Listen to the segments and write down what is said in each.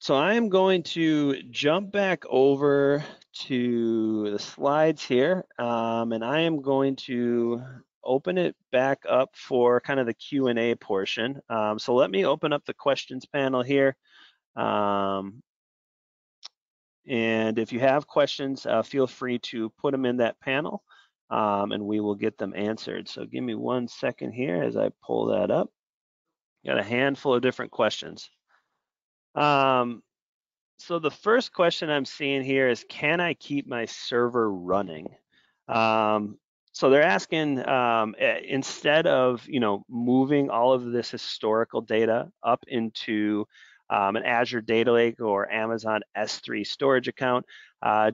So I am going to jump back over to the slides here, and I am going to open it back up for kind of the Q&A portion. So let me open up the questions panel here. Um, and if you have questions, feel free to put them in that panel, and we will get them answered. So give me 1 second here as I pull that up. Got a handful of different questions. So the first question I'm seeing here is, can I keep my server running? Um, so they're asking, instead of moving all of this historical data up into an Azure Data Lake or Amazon S3 storage account,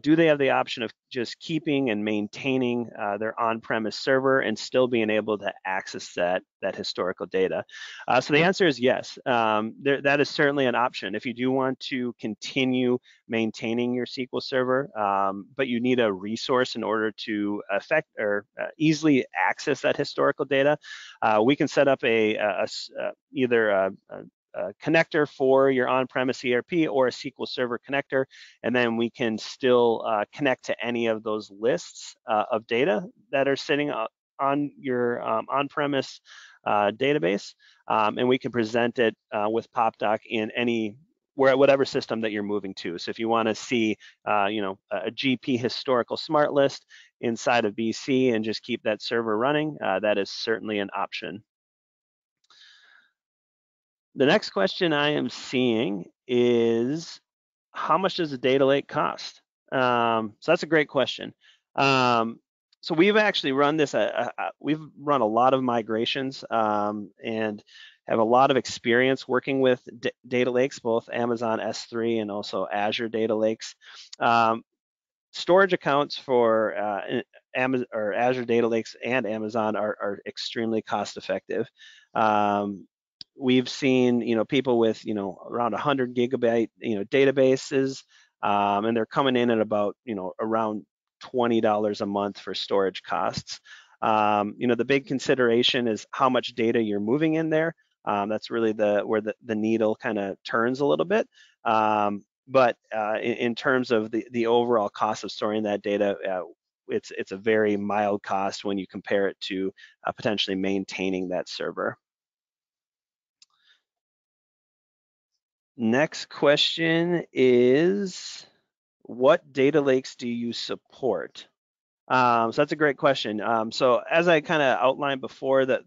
do they have the option of just keeping and maintaining their on-premise server and still being able to access that historical data? So the answer is yes. That is certainly an option. If you do want to continue maintaining your SQL Server, but you need a resource in order to affect or easily access that historical data, we can set up either a connector for your on-premise ERP or a SQL Server connector, and then we can still connect to any of those lists of data that are sitting on your on-premise database, and we can present it with PopDoc in whatever system that you're moving to. So if you want to see, a GP historical smart list inside of BC and just keep that server running, that is certainly an option. The next question I am seeing is, how much does a data lake cost? So that's a great question. So we've actually run this. We've run a lot of migrations and have a lot of experience working with data lakes, both Amazon S3 and also Azure data lakes. Storage accounts for Amazon or Azure data lakes and Amazon are extremely cost effective. We've seen people with around 100 gigabyte databases, and they're coming in at about around $20 a month for storage costs. The big consideration is how much data you're moving in there. That's really where the needle kind of turns a little bit. But in terms of the overall cost of storing that data, it's a very mild cost when you compare it to potentially maintaining that server. Next question is, what data lakes do you support? So that's a great question. So as I kind of outlined before, the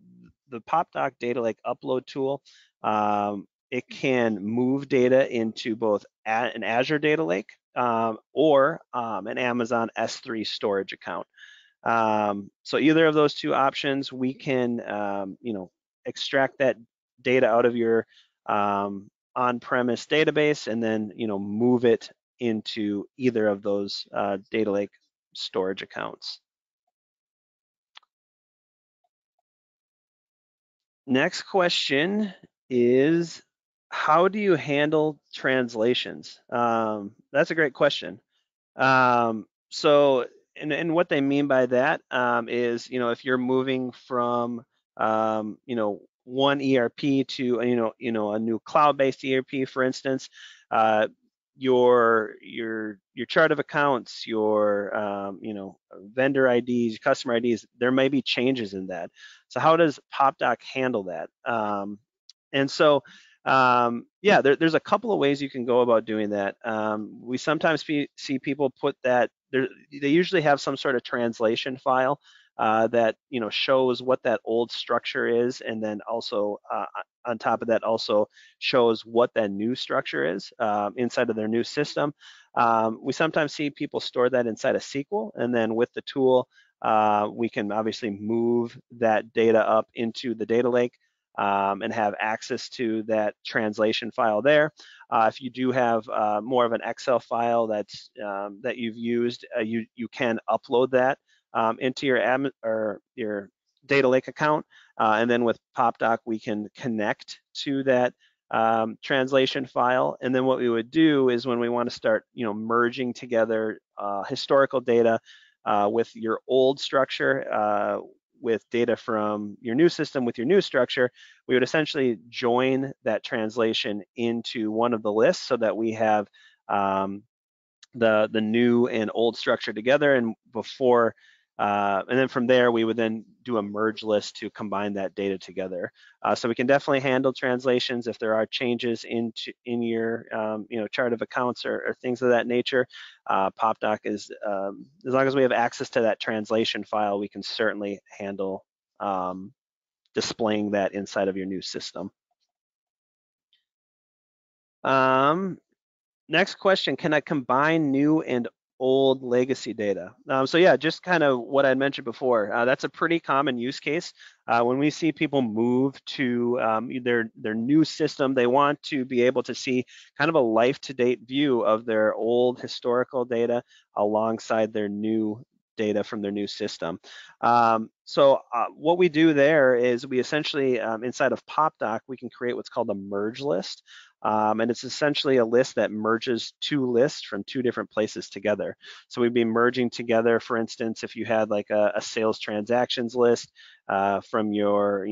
PopDoc Data Lake upload tool, it can move data into both an Azure Data Lake or an Amazon S3 storage account. So either of those two options, we can extract that data out of your on-premise database and then move it into either of those data lake storage accounts. Next question is, how do you handle translations? That's a great question. So, and what they mean by that is, if you're moving from, one ERP to, a new cloud-based ERP, for instance, your chart of accounts, your vendor IDs, customer IDs, there may be changes in that. So how does PopDoc handle that? And so yeah, there's a couple of ways you can go about doing that. We sometimes see people put that they usually have some sort of translation file that shows what that old structure is, and then also on top of that also shows what that new structure is inside of their new system. We sometimes see people store that inside a SQL, and then with the tool, we can obviously move that data up into the data lake and have access to that translation file there. If you do have more of an Excel file that you've used, you can upload that into your data lake account, and then with PopDoc we can connect to that translation file. And then what we would do is, when we want to start merging together historical data with your old structure, with data from your new system with your new structure, we would essentially join that translation into one of the lists so that we have um, the new and old structure together, and before and then from there we would then do a merge list to combine that data together. So we can definitely handle translations if there are changes in your chart of accounts or things of that nature. PopDoc is as long as we have access to that translation file, we can certainly handle displaying that inside of your new system. Um, Next question, can I combine new and old legacy data? So yeah, just kind of what I mentioned before. That's a pretty common use case. When we see people move to their new system, they want to be able to see kind of a life-to-date view of their old historical data alongside their new data from their new system. So what we do there is we essentially, inside of PopDoc, we can create what's called a merge list. And it's essentially a list that merges two lists from two different places together. So we'd be merging together, for instance, if you had like a sales transactions list from your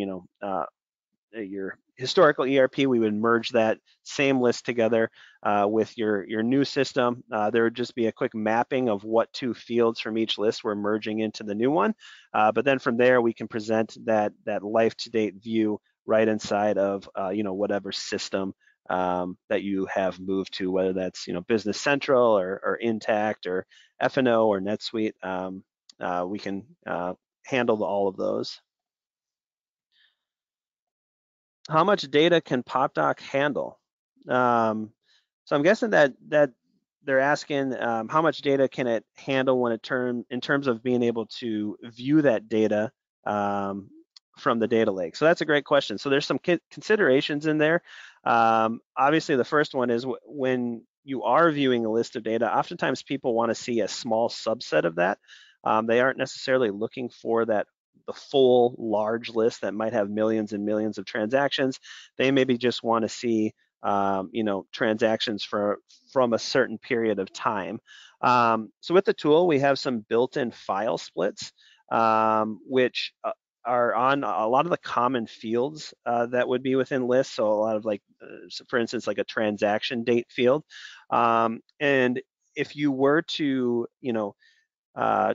historical ERP, we would merge that same list together with your new system. There would just be a quick mapping of what two fields from each list we're merging into the new one. But then from there, we can present that life-to-date view right inside of whatever system that you have moved to, whether that's Business Central or Intact or F&O or NetSuite. We can handle all of those. How much data can PopDoc handle? So I'm guessing that they're asking how much data can it handle when in terms of being able to view that data from the data lake. So that's a great question. So there's some considerations in there. Obviously, the first one is when you are viewing a list of data, oftentimes people want to see a small subset of that. They aren't necessarily looking for the full large list that might have millions and millions of transactions. They maybe just want to see transactions from a certain period of time. So with the tool, we have some built-in file splits, which are on a lot of the common fields that would be within lists. So a lot of so for instance, like a transaction date field. And if you were to,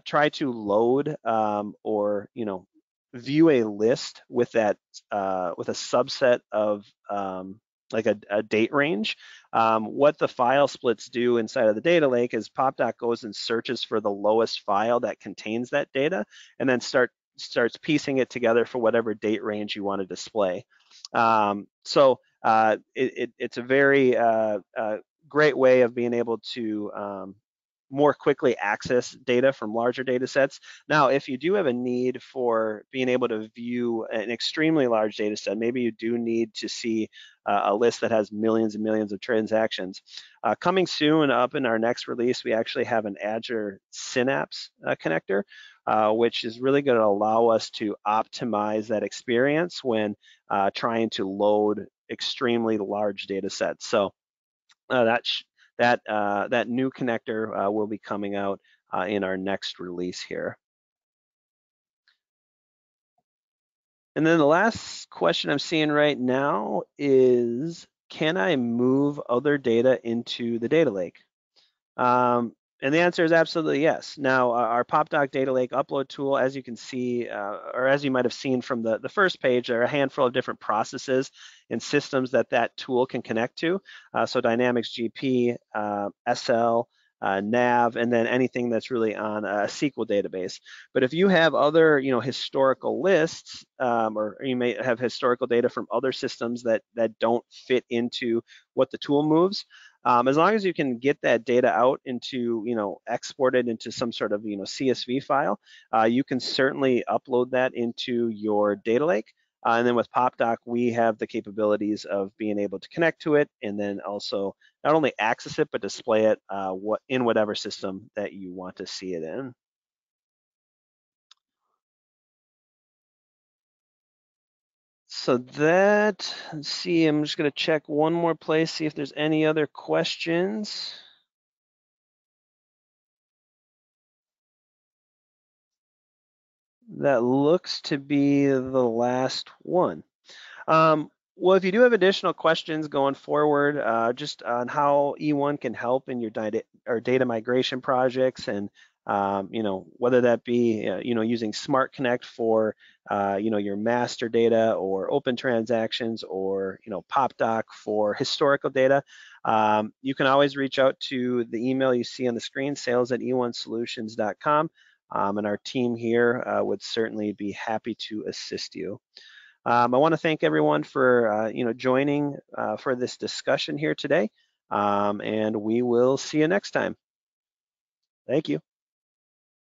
try to load or view a list with with a subset of like a date range. What the file splits do inside of the data lake is PopDoc goes and searches for the lowest file that contains that data, and then starts piecing it together for whatever date range you want to display. It's a very great way of being able to more quickly access data from larger data sets. Now, if you do have a need for being able to view an extremely large data set, maybe you do need to see a list that has millions and millions of transactions. Coming soon up in our next release, we actually have an Azure Synapse connector, which is really going to allow us to optimize that experience when trying to load extremely large data sets. So that new connector will be coming out in our next release here. And then the last question I'm seeing right now is, can I move other data into the data lake? And the answer is absolutely yes. Now, our PopDoc Data Lake upload tool, as you can see, or as you might have seen from the first page, there are a handful of different processes and systems that tool can connect to. So Dynamics GP, SL, nav, and then anything that's really on a SQL database. But if you have other, historical lists, or you may have historical data from other systems that don't fit into what the tool moves, as long as you can get that data out into, export it into some sort of, CSV file, you can certainly upload that into your data lake. And then with PopDoc, we have the capabilities of being able to connect to it and then also not only access it, but display it in whatever system that you want to see it in. So let's see, I'm just gonna check one more place, see if there's any other questions. That looks to be the last one. Well, if you do have additional questions going forward, just on how E1 can help in your data migration projects, and whether that be using Smart Connect for your master data, or open transactions, or PopDoc for historical data, you can always reach out to the email you see on the screen, sales@e1solutions.com, and our team here would certainly be happy to assist you. I want to thank everyone for joining for this discussion here today, and we will see you next time. Thank you.